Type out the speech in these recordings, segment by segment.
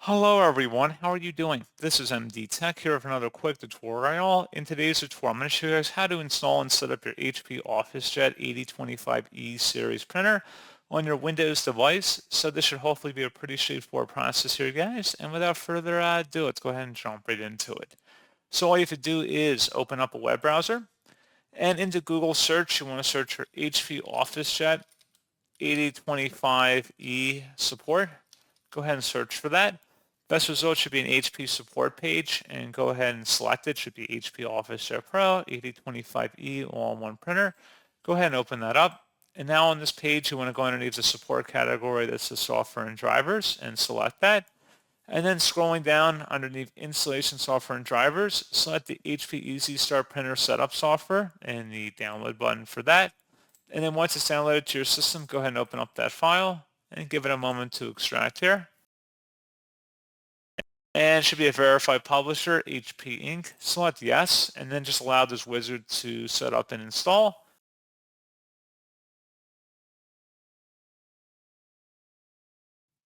Hello everyone, how are you doing? This is MD Tech here with another quick tutorial. In today's tutorial, I'm going to show you guys how to install and set up your HP OfficeJet 8025e series printer on your Windows device. So this should hopefully be a pretty straightforward process here, guys. And without further ado, let's go ahead and jump right into it. So all you have to do is open up a web browser, and into Google search, you want to search for HP OfficeJet 8025e support. Go ahead and search for that. Best result should be an HP support page, and go ahead and select it. Should be HP OfficeJet Pro 8025e all-in-one printer. Go ahead and open that up. And now on this page, you want to go underneath the support category that says software and drivers and select that. And then scrolling down underneath installation software and drivers, select the HP Easy Start Printer Setup software and the download button for that. And then once it's downloaded to your system, go ahead and open up that file and give it a moment to extract here. And it should be a verified publisher, HP Inc. Select yes, and then just allow this wizard to set up and install.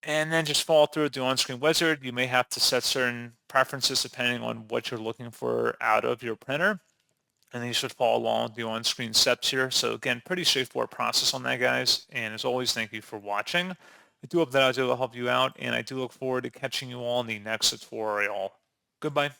And then just follow through with the on-screen wizard. You may have to set certain preferences depending on what you're looking for out of your printer. And then you should follow along with the on-screen steps here. So again, pretty straightforward process on that, guys. And as always, thank you for watching. I do hope that I was able to help you out, and I do look forward to catching you all in the next tutorial. Goodbye.